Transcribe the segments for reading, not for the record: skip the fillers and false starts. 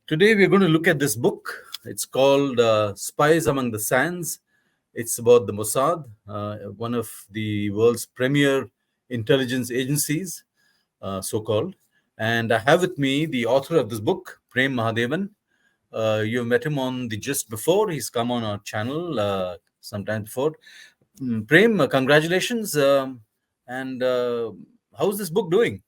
Today we're going to look at this book. It's called Spies Among the Sands. It's about the Mossad, one of the world's premier intelligence agencies, so called. And I have with me the author of this book, Prem Mahadevan. You've met him on the Gist before. He's come on our channel sometime before. Prem, congratulations. And how's this book doing?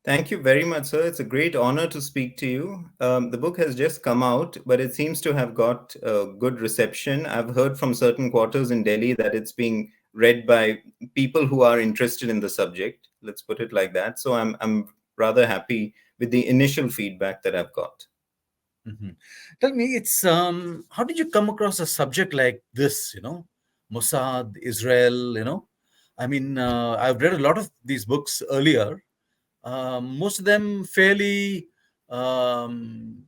Thank you very much, sir. It's a great honor to speak to you. The book has just come out, but it seems to have got a good reception. I've heard from certain quarters in Delhi that it's being read by people who are interested in the subject. Let's put it like that. So I'm rather happy with the initial feedback that I've got. Mhm. Tell me, it's how did you come across a subject like this? Mossad, Israel. I mean, I've read a lot of these books earlier. Most of them fairly, eulogizing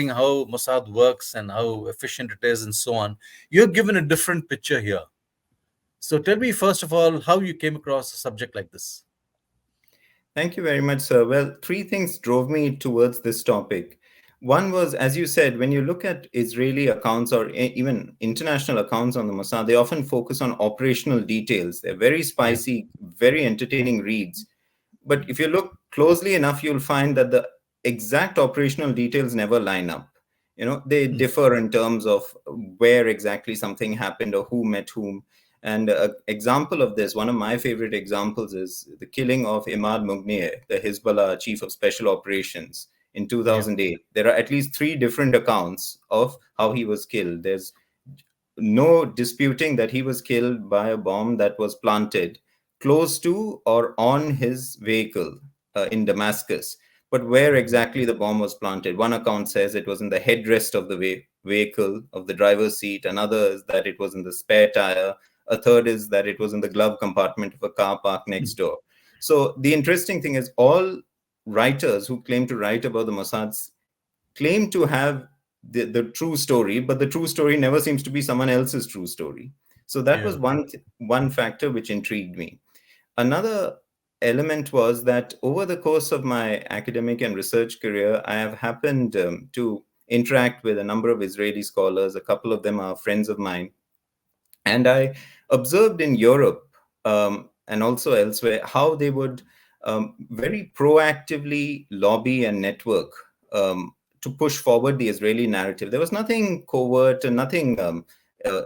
how Mossad works and how efficient it is, and so on. You're given a different picture here. So tell me first of all how you came across a subject like this. Thank you very much, sir. Well, three things drove me towards this topic. One was, as you said, when you look at Israeli accounts or even international accounts on the Mossad, they often focus on operational details. They're very Yeah. spicy, very entertaining reads. But if you look closely enough, you'll find that the exact operational details never line up. They Mm. differ in terms of where exactly something happened or who met whom. And an example of this, one of my favorite examples, is the killing of Imad Mugniyeh, the Hezbollah chief of special operations, in Yeah. 2008. There are at least three different accounts of how he was killed. There's no disputing that he was killed by a bomb that was planted close to or on his vehicle in Damascus. But where Mhm. exactly the bomb was planted? One account says it was in the headrest of the vehicle, of the driver's seat. Another is that it was in the spare tire. A third is that it was in the glove compartment of a car park next door. So the interesting thing is, all writers who claim to write about the Mossad's claim to have the true story, but the true story never seems to be someone else's true story. So that Yeah. was one factor which intrigued me. Another element was that over the course of my academic and research career, I have happened to interact with a number of Israeli scholars. A couple of them are friends of mine, and I observed in Europe and also elsewhere how they would very proactively lobby and network to push forward the Israeli narrative. There was nothing covert and nothing uh, uh,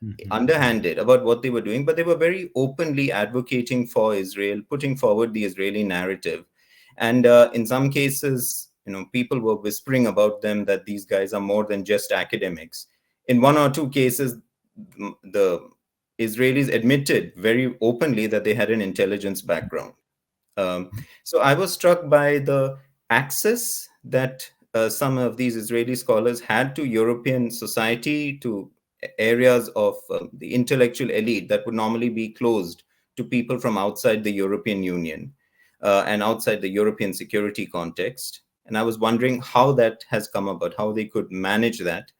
Mhm. underhanded about what they were doing, but they were very openly advocating for Israel, putting forward the Israeli narrative. And in some cases, people were whispering about them that these guys are more than just academics. In one or two cases, the Israelis admitted very openly that they had an intelligence background. So I was struck by the access that some of these Israeli scholars had to European society, to areas of the intellectual elite that would normally be closed to people from outside the European Union and outside the European security context. And I was wondering how that has come about, how they could manage that.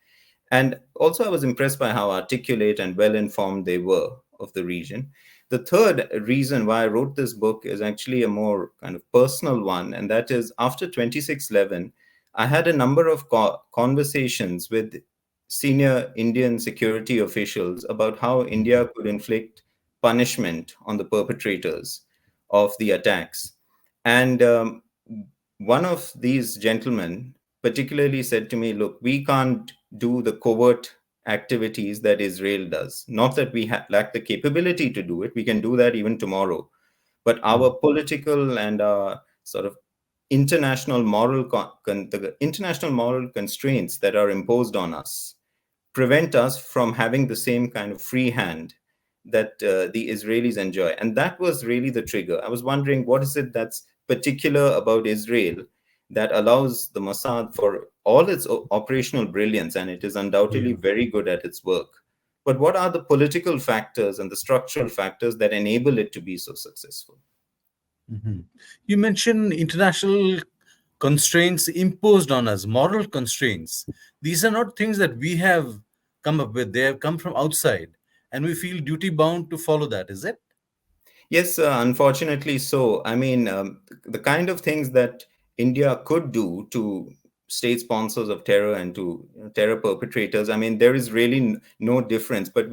And also, I was impressed by how articulate and well informed they were of the region. The third reason why I wrote this book is actually a more kind of personal one, and that is after 2611, I had a number of conversations with senior Indian security officials about how India could inflict punishment on the perpetrators of the attacks. And one of these gentlemen particularly said to me, look, we can't do the covert activities that Israel does. Not that we lack the capability to do it, we can do that even tomorrow. But our political and our sort of international moral the international moral constraints that are imposed on us prevent us from having the same kind of free hand that the Israelis enjoy. And that was really the trigger. I was wondering, what is it that's particular about Israel that allows the Mossad, for all its operational brilliance, and it is undoubtedly Yeah. very good at its work, but what are the political factors and the structural factors that enable it to be so successful? Mhm. You mentioned international constraints imposed on us, moral constraints. These are not things that we have come up with, they have come from outside, and we feel duty bound to follow that, is it? Yes, unfortunately so. I mean, the kind of things that India could do to state sponsors of terror and to terror perpetrators, I mean, there is really no difference. But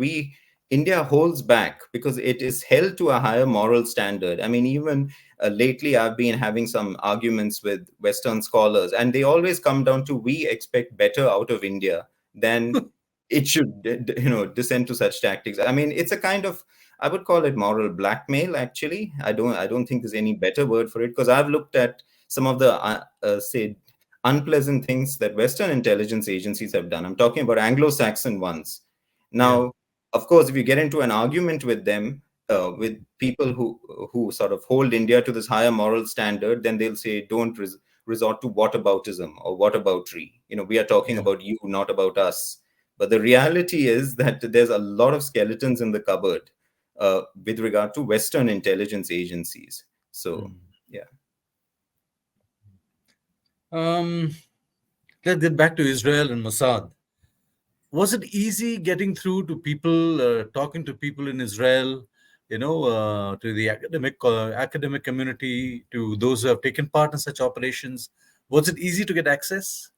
India holds back because it is held to a higher moral standard. I mean, even lately, I've been having some arguments with Western scholars, and they always come down to we expect better out of India than it should, descend to such tactics. I mean, it's a kind of, I would call it moral blackmail. Actually, I don't think there's any better word for it, because I've looked at some of the say unpleasant things that Western intelligence agencies have done. I'm talking about Anglo-Saxon ones. Yeah. Now, of course, if you get into an argument with them, with people who sort of hold India to this higher moral standard, then they'll say, don't resort to whataboutism or whataboutery. We are talking Yeah. about you, not about us. But the reality is that there's a lot of skeletons in the cupboard with regard to Western intelligence agencies. So, Mm. yeah. Um, let's get back to Israel and Mossad. Was it easy getting through to people, talking to people in Israel, to the academic community, to those who have taken part in such operations? Was it easy to get access?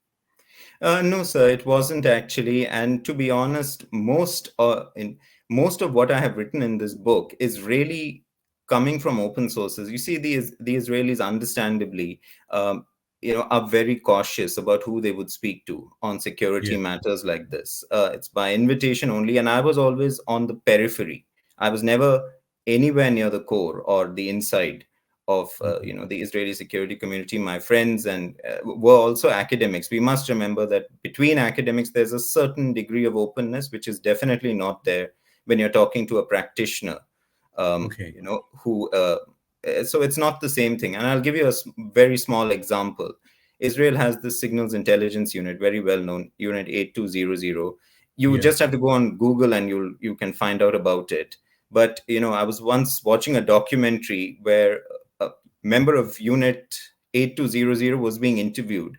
No, sir, it wasn't actually. And to be honest, most of what I have written in this book is really coming from open sources. You see, the Israelis, understandably, um, are very cautious about who they would speak to on security Yeah. matters like this. It's by invitation only, and I was always on the periphery. I was never anywhere near the core or the inside of Mhm. the Israeli security community. My friends and were also academics. We must remember that between academics, there's a certain degree of openness, which is definitely not there when you're talking to a practitioner, Okay. who. So it's not the same thing. And I'll give you a very small example. Israel has the Signals Intelligence Unit, very well known, Unit 8200. You Yeah. just have to go on Google and you can find out about it. But I was once watching a documentary where a member of Unit 8200 was being interviewed,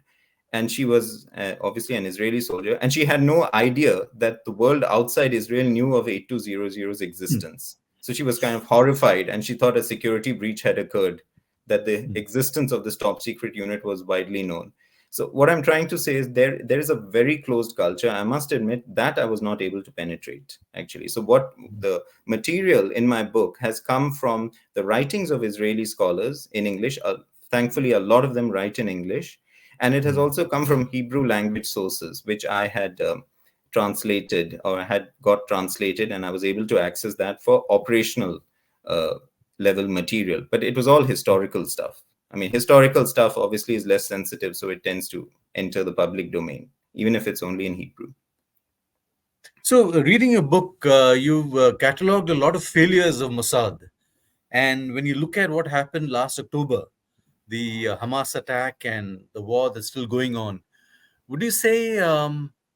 and she was obviously an Israeli soldier, and she had no idea that the world outside Israel knew of 8200's existence. So she was kind of horrified, and she thought a security breach had occurred, that the existence of this top secret unit was widely known. So what I'm trying to say is there is a very closed culture. I must admit that I was not able to penetrate, actually. So what the material in my book has come from the writings of Israeli scholars in English. Thankfully, a lot of them write in English, and it has Mm. also come from Hebrew language sources, which I had translated, or had got translated, and I was able to access that for operational uh, level material. But it was all historical stuff. I mean, historical stuff obviously is less sensitive, so it tends to enter the public domain, even if it's only in Hebrew. So, reading your book, you've cataloged a lot of failures of Mossad. And when you look at what happened last October, the Hamas attack and the war that's still going on, would you say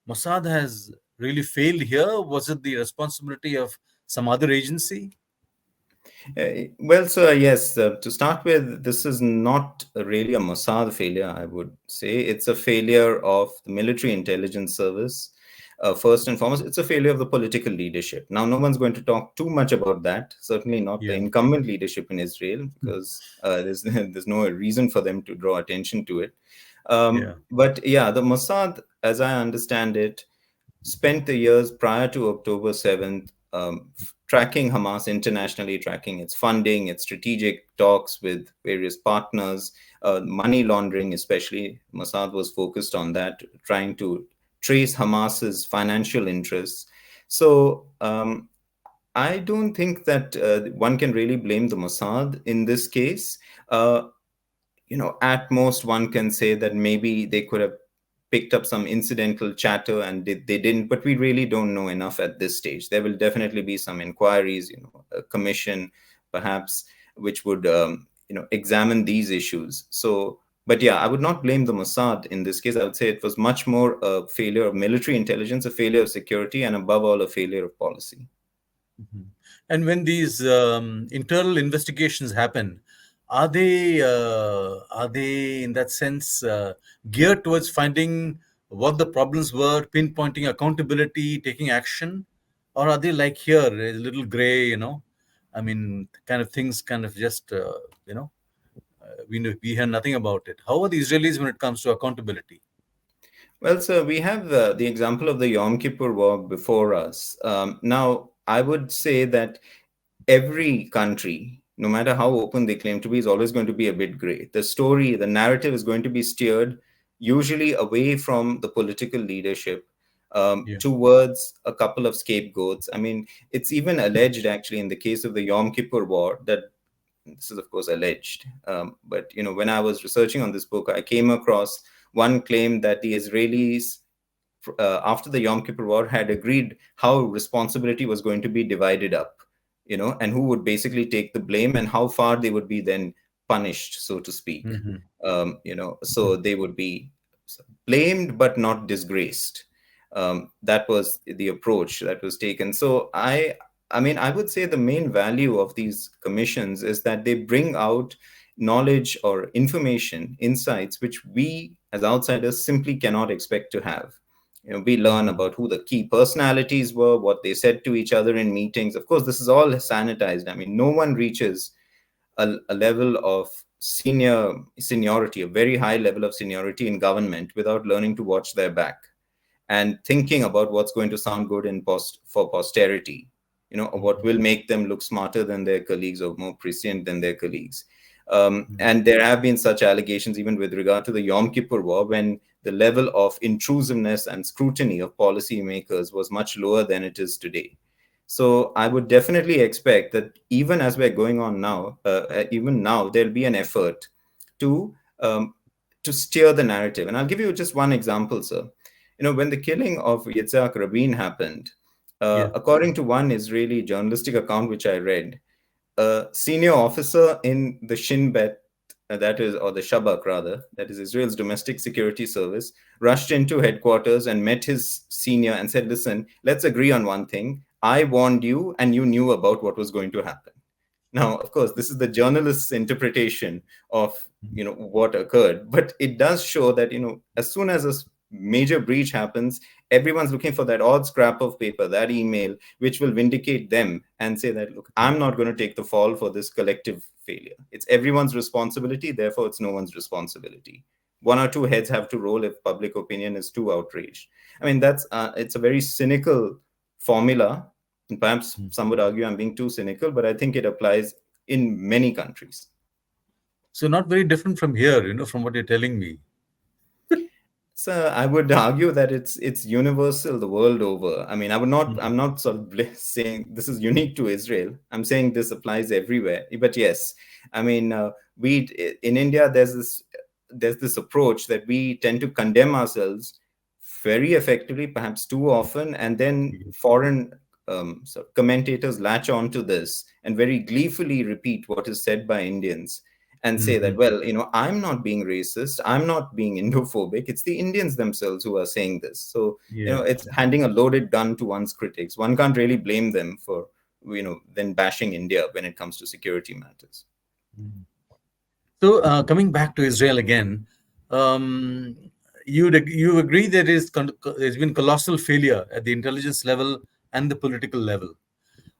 Mossad has really failed here? Was it the responsibility of some other agency? Well, sir, yes. To start with, this is not really a Mossad failure, I would say. It's a failure of the military intelligence service. First and foremost, it's a failure of the political leadership. Now, no one's going to talk too much about that, certainly not the Yeah. incumbent leadership in Israel, because there's no reason for them to draw attention to it. Yeah. But yeah, the Mossad, as I understand it, spent the years prior to October 7th tracking Hamas internationally, tracking its funding, its strategic talks with various partners, money laundering, especially. Mossad was focused on that, trying to trace Hamas's financial interests. So I don't think that one can really blame the Mossad in this case. Uh, at most one can say that maybe they could have picked up some incidental chatter and they didn't, but we really don't know enough at this stage. There will definitely be some inquiries, a commission perhaps, which would examine these issues. So, but yeah, I would not blame the Mossad in this case. I would say it was much more a failure of military intelligence, a failure of security, and above all, a failure of policy. Mhm. And when these internal investigations happen, are they in that sense geared towards finding what the problems were, pinpointing accountability, taking action, or are they like here a little gray? I mean, kind of things, kind of just you know we hear nothing about it. How are the Israelis when it comes to accountability? Well, sir, we have the example of the Yom Kippur War before us. Now, I would say that every country, no matter how open they claim to be, is always going to be a bit gray. The story, the narrative is going to be steered usually away from the political leadership, Yeah. towards a couple of scapegoats. I mean, it's even alleged, actually, in the case of the Yom Kippur War, that this is, of course, alleged. But when I was researching on this book, I came across one claim that the Israelis, after the Yom Kippur War, had agreed how responsibility was going to be divided up, and who would basically take the blame and how far they would be then punished, so to speak. Hmm. So they would be blamed but not disgraced. That was the approach that was taken. So I mean, I would say the main value of these commissions is that they bring out knowledge or information, insights, which we as outsiders simply cannot expect to have. We learn about who the key personalities were, what they said to each other in meetings. Of course, this is all sanitized. I mean, no one reaches a level of seniority, a very high level of seniority in government, without learning to watch their back and thinking about what's going to sound good for posterity, or what will make them look smarter than their colleagues or more prescient than their colleagues. And there have been such allegations even with regard to the Yom Kippur War, when the level of intrusiveness and scrutiny of policymakers was much lower than it is today. So I would definitely expect that even as we're going on now, even now, there'll be an effort to um, to steer the narrative. And I'll give you just one example, sir. When the killing of Yitzhak Rabin happened, Yeah. according to one Israeli journalistic account which I read, a senior officer in the Shin Bet, that is, or the Shabak rather, that is Israel's domestic security service, rushed into headquarters and met his senior and said, "Listen, let's agree on one thing. I warned you, and you knew about what was going to happen." Now, of course, this is the journalist's interpretation of what occurred, but it does show that as soon as a major breach happens, everyone's looking for that odd scrap of paper, that email, which will vindicate them and say that, look, I'm not going to take the fall for this collective failure. It's everyone's responsibility, therefore it's no one's responsibility. One or two heads have to roll if public opinion is too outraged. I mean, that's it's a very cynical formula, and perhaps some would argue I'm being too cynical, but I think it applies in many countries. So not very different from here, from what you're telling me. So I would argue that it's universal the world over. I mean, I'm not sort of saying this is unique to Israel. I'm saying this applies everywhere. But yes, I mean, we in India there's this approach that we tend to condemn ourselves very effectively, perhaps too often, and then foreign commentators latch on to this and very gleefully repeat what is said by Indians and say that, Mhm. well, I'm not being racist, I'm not being Indophobic. It's the Indians themselves who are saying this. So, Yeah. it's handing a loaded gun to one's critics. One can't really blame them for, then bashing India when it comes to security matters. So coming back to Israel again, you agree there's been colossal failure at the intelligence level and the political level.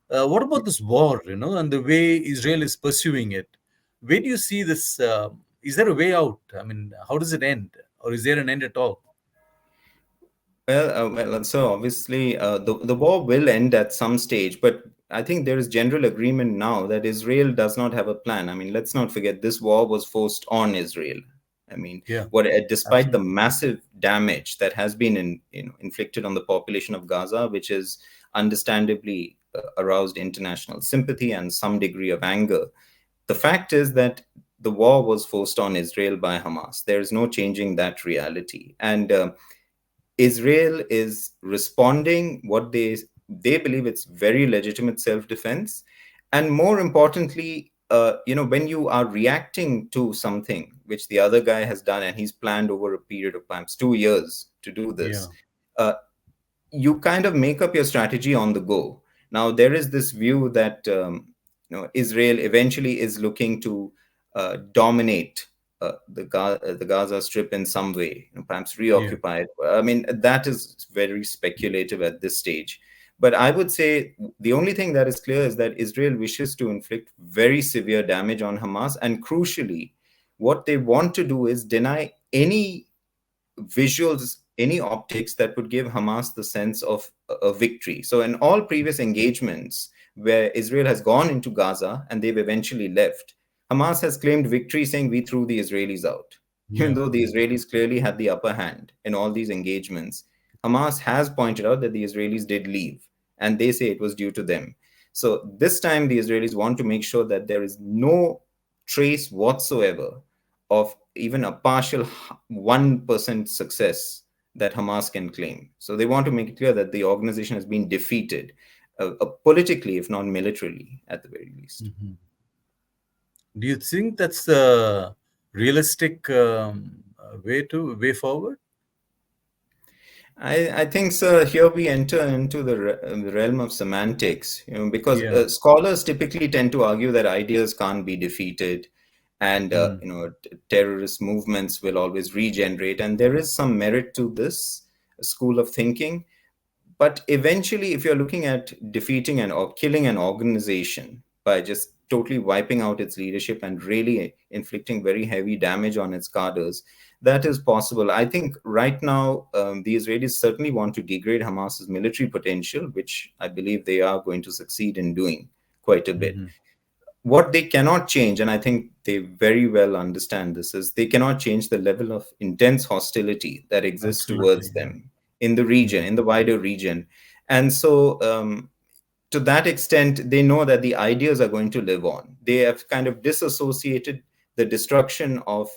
What about this war, and the way Israel is pursuing it? Where do you see this? Is there a way out? I mean, how does it end, or is there an end at all? Well, so obviously, the war will end at some stage, but I think there is general agreement now that Israel does not have a plan. I mean, let's not forget this war was forced on Israel. I mean, Yeah, despite the absolutely. massive damage that has been inflicted on the population of Gaza, which has understandably aroused international sympathy and some degree of anger, the fact is that the war was forced on Israel by Hamas. There is no changing that reality, and Israel is responding what they believe it's very legitimate self-defense, and more importantly, when you are reacting to something which the other guy has done and he's planned over a period of perhaps 2 years to do Yeah. this, uh, you kind of make up your strategy on the go. Now, there is this view that Israel eventually is looking to dominate the Gaza Strip in some way, perhaps Yeah. reoccupy it. I mean, that is very speculative at this stage. But I would say the only thing that is clear is that Israel wishes to inflict very severe damage on Hamas, and crucially, what they want to do is deny any visuals, any optics that would give Hamas the sense of a victory. So, in all previous engagements where Israel has gone into Gaza and they've eventually left, Hamas has claimed victory, saying we threw the Israelis out. Even Yeah. though the Israelis clearly had the upper hand in all these engagements, Hamas has pointed out that the Israelis did leave, and they say it was due to them. So, this time the Israelis want to make sure that there is no trace whatsoever of even a partial 1% success that Hamas can claim. So they want to make it clear that the organization has been defeated, politically, if not militarily, at the very least. Mhm. Do you think that's the realistic way forward? I think, sir, here we enter into the realm of semantics, because Yeah. scholars typically tend to argue that ideas can't be defeated, and Mm. terrorist movements will always regenerate, and there is some merit to this school of thinking. But eventually, if you're looking at defeating or killing an organization by just totally wiping out its leadership and really inflicting very heavy damage on its cadres, that is possible. I think right now, the Israelis certainly want to degrade Hamas's military potential, which I believe they are going to succeed in doing quite a bit. Mhm. What they cannot change, and I think they very well understand this, is they cannot change the level of intense hostility that exists Absolutely. towards Yeah. them in the region, Yeah. in the wider region. And so, to that extent, they know that the ideas are going to live on. They have kind of disassociated the destruction of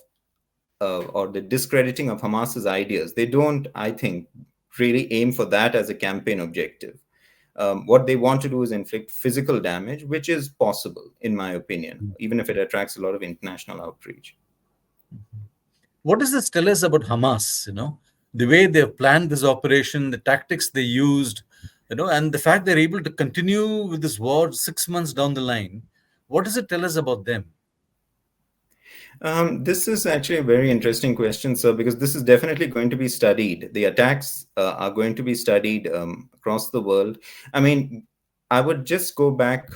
or the discrediting of Hamas's ideas. They don't, I think, really aim for that as a campaign objective. What they want to do is inflict physical damage, which is possible, in my opinion, even if it attracts a lot of international outrage. What does this tell us about Hamas? The way they've planned this operation, the tactics they used, and the fact they're able to continue with this war 6 months down the line. What does it tell us about them? This is actually a very interesting question, sir, because this is definitely going to be studied. The attacks are going to be studied across the world. I mean, I would just go back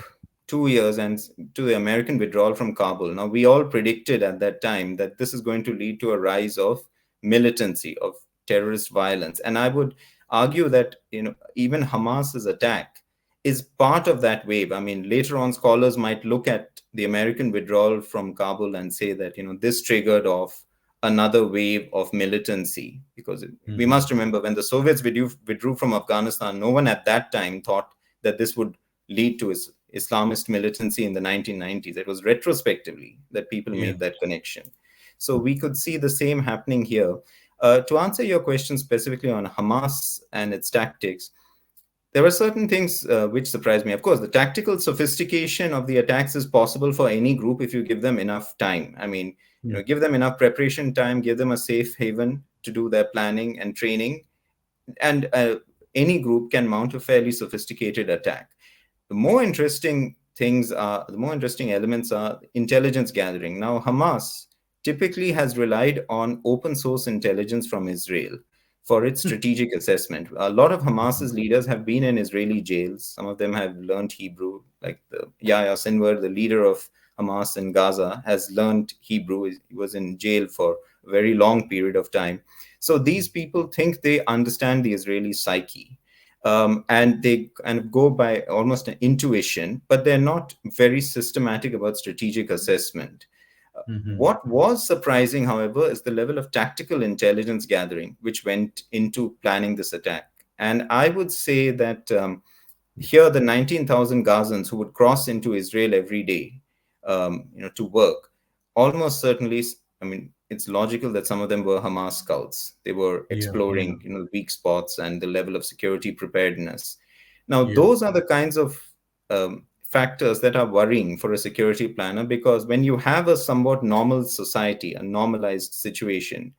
2 years and to the American withdrawal from Kabul. Now, we all predicted at that time that this is going to lead to a rise of militancy, of terrorist violence, and I would argue that even Hamas's attack is part of that wave. I mean, later on, scholars might look at the American withdrawal from Kabul and say that this triggered off another wave of militancy, because we Mhm. must remember when the Soviets withdrew from Afghanistan, no one at that time thought that this would lead to Islamist militancy in the 1990s. It was retrospectively that people Yeah. made that connection. So we could see the same happening here. To answer your question specifically on Hamas and its tactics, there were certain things which surprised me. Of course, the tactical sophistication of the attacks is possible for any group if you give them enough time. I mean, Mm. give them enough preparation time, give them a safe haven to do their planning and training, and any group can mount a fairly sophisticated attack. The more interesting elements are intelligence gathering. Now, Hamas typically has relied on open source intelligence from Israel for its strategic assessment. A lot of Hamas's leaders have been in Israeli jails. Some of them have learned Hebrew, like the Yahya Sinwar, the leader of Hamas in Gaza, has learned Hebrew. He was in jail for a very long period of time. So these people think they understand the Israeli psyche, and they kind of go by almost an intuition, but they're not very systematic about strategic assessment. Mhm. What was surprising, however, is the level of tactical intelligence gathering which went into planning this attack. And I would say that here, the 19,000 Gazans who would cross into Israel every day, to work, almost certainly, I mean, it's logical that some of them were Hamas scouts. They were Yeah. Yeah. exploring, weak spots and the level of security preparedness. Now, Yeah. those are the kinds of factors that are worrying for a security planner, because when you have a somewhat normal society, a normalized situation,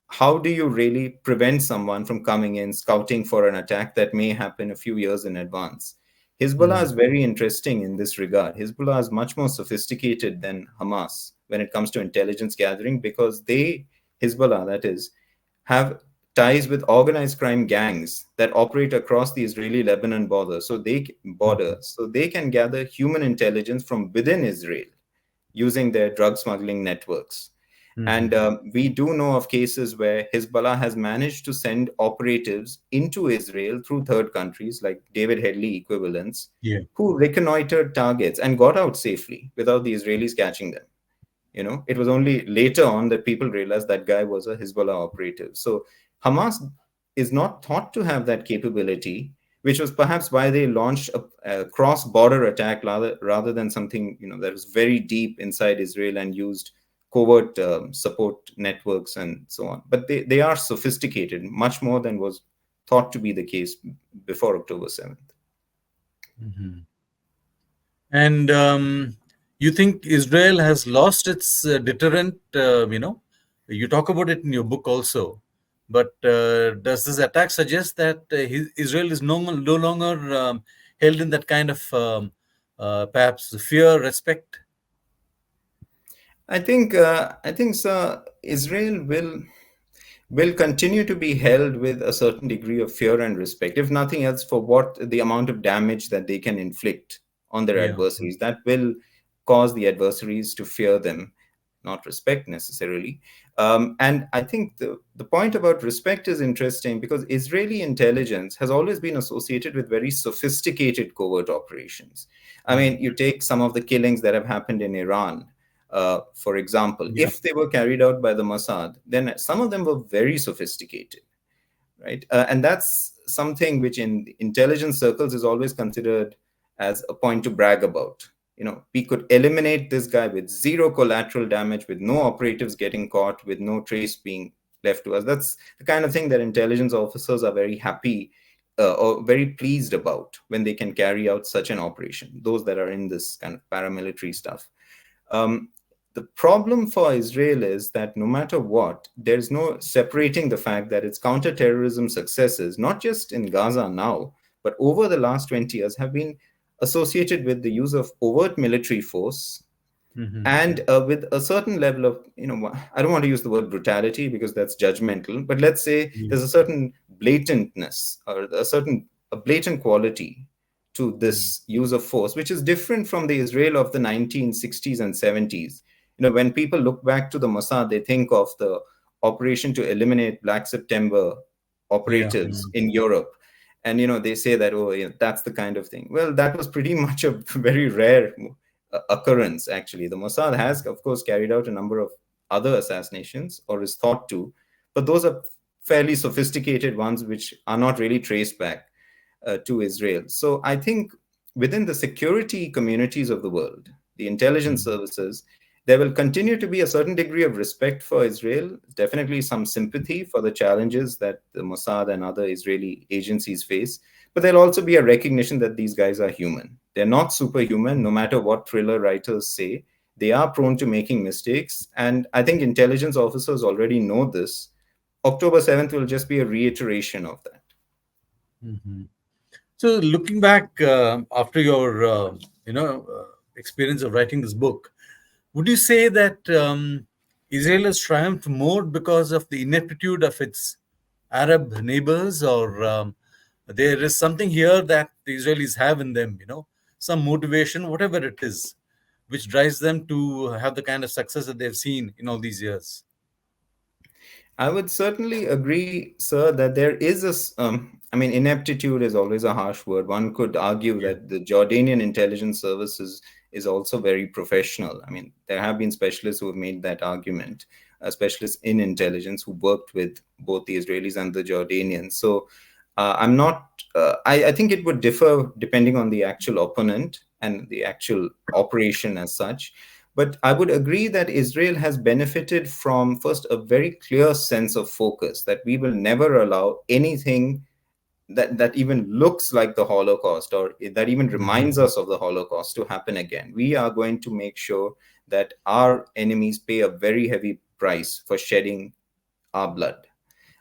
how do you really prevent someone from coming in, scouting for an attack that may happen a few years in advance? Hezbollah Mm. is very interesting in this regard. Hezbollah is much more sophisticated than Hamas when it comes to intelligence gathering, because Hezbollah, that is, have ties with organized crime gangs that operate across the Israeli-Lebanon border. So they can gather human intelligence from within Israel using their drug smuggling networks. And Mhm. we do know of cases where Hezbollah has managed to send operatives into Israel through third countries, like David Headley equivalents, Yeah. who reconnoitered targets and got out safely without the Israelis catching them. It was only later on that people realized that guy was a Hezbollah operative. So Hamas is not thought to have that capability, which was perhaps why they launched a cross-border attack rather than something that was very deep inside Israel and used covert support networks and so on. But they are sophisticated, much more than was thought to be the case before October 7th. Mhm. And you think Israel has lost its deterrent? You talk about it in your book also. But does this attack suggest that Israel is no longer held in that kind of perhaps fear, respect? I think sir, Israel will continue to be held with a certain degree of fear and respect, if nothing else, for what the amount of damage that they can inflict on their Yeah. adversaries. That will cause the adversaries to fear them, not respect necessarily. And I think the point about respect is interesting because Israeli intelligence has always been associated with very sophisticated covert operations. I mean, Mm. you take some of the killings that have happened in Iran, for example, Yeah. if they were carried out by the Mossad, then some of them were very sophisticated, right? And that's something which in intelligence circles is always considered as a point to brag about. We could eliminate this guy with zero collateral damage, with no operatives getting caught, with no trace being left to us. That's the kind of thing that intelligence officers are very happy or very pleased about when they can carry out such an operation, those that are in this kind of paramilitary stuff. um, the problem for Israel is that no matter what, there's no separating the fact that its counterterrorism successes, not just in Gaza now, but over the last 20 years, have been associated with the use of overt military force Mhm. and with a certain level of, I don't want to use the word brutality because that's judgmental, but let's say Yeah. there's a certain blatantness or a blatant quality to Mm. this use of force, which is different from the Israel of the 1960s and 70s. When people look back to the Mossad, they think of the operation to eliminate Black September Yeah. operatives in Europe. And they say that, oh, that's the kind of thing. Well, that was pretty much a very rare occurrence. Actually, the Mossad has, of course, carried out a number of other assassinations or is thought to, but those are fairly sophisticated ones which are not really traced back to Israel. So I think within the security communities of the world, the intelligence Mm. services, there will continue to be a certain degree of respect for Israel, definitely some sympathy for the challenges that the Mossad and other Israeli agencies face. But there'll also be a recognition that these guys are human. They're not superhuman, no matter what thriller writers say. They are prone to making mistakes. And I think intelligence officers already know this. October 7th will just be a reiteration of that. Mhm. So, looking back after your experience of writing this book, would you say that Israel has triumphed more because of the ineptitude of its Arab neighbors, or there is something here that the Israelis have in them, some motivation, whatever it is, which drives them to have the kind of success that they've seen in all these years? I would certainly agree, sir, that there is I mean, ineptitude is always a harsh word. One could argue Yeah, that the Jordanian intelligence services is also very professional. I mean, there have been specialists who have made that argument, specialists in intelligence who worked with both the Israelis and the Jordanians. So I'm not, I think it would differ depending on the actual opponent and the actual operation as such. But I would agree that Israel has benefited from, first, a very clear sense of focus that we will never allow anything that even looks like the Holocaust or that even reminds mhm, us of the Holocaust to happen again. We are going to make sure that our enemies pay a very heavy price for shedding our blood.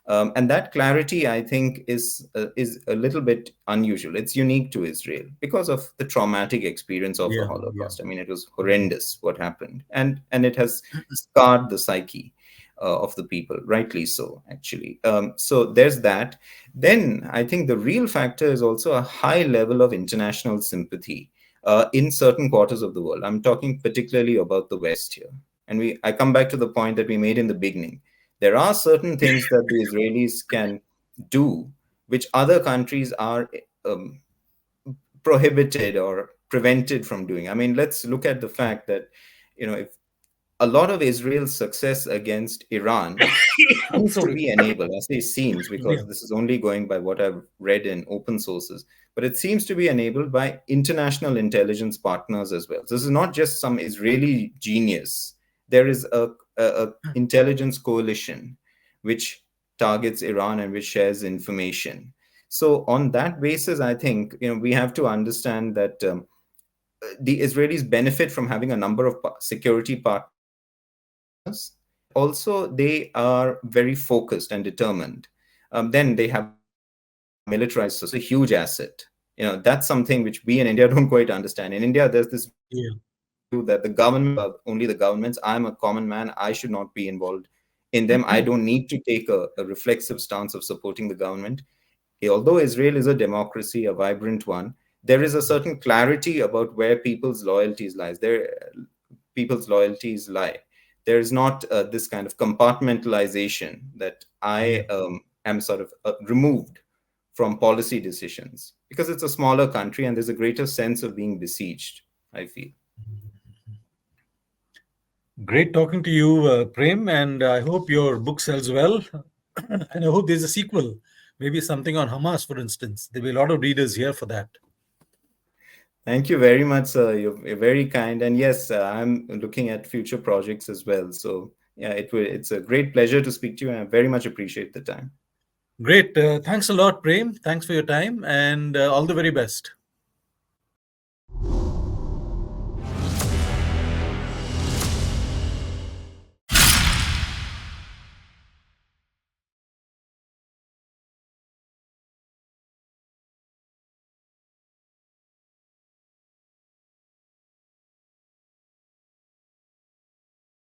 And that clarity, I think, is a little bit unusual. It's unique to Israel because of the traumatic experience of the yeah, yeah. Holocaust. I mean, it was Mhm. horrendous what happened, and it has scarred the psyche of the people, rightly so, actually. So there's that. Then I think the real factor is also a high level of international sympathy in certain quarters of the world. I'm talking particularly about the West here. And I come back to the point that we made in the beginning. There are certain things that the Israelis can do, which other countries are um, prohibited or prevented from doing. I mean, let's look at the fact that, if a lot of Israel's success against Iran seems to Sorry. be enabled. I say seems Yeah. because this is only going by what I've read in open sources, but it seems to be enabled by international intelligence partners as well. This is not just some Israeli genius. There is a intelligence coalition which targets Iran and which shares information. So on that basis, I think we have to understand that the Israelis benefit from having a number of security partners, and also they are very focused and determined. Then they have a militarized society, which is a huge asset. That's something which we in India don't quite understand. In India, there's this view Yeah. that the governments are only the governments. I'm a common man. I should not be involved in them. I don't need to take a reflexive stance of supporting the government. Although Israel is a democracy, a vibrant one, there is a certain clarity about where people's loyalties lie. There is not this kind of compartmentalization that Yeah. I am sort of removed from policy decisions because it's a smaller country and there's a greater sense of being besieged, I feel. Great talking to you, Prem, and I hope your book sells well. And I hope there's a sequel, maybe something on Hamas, for instance. There'll be a lot of readers here for that. Thank you very much, sir. You're very kind. And yes, I'm looking at future projects as well. So yeah, it's a great pleasure to speak to you, and I very much appreciate the time. Great. Thanks a lot, Prem. Thanks for your time, and all the very best.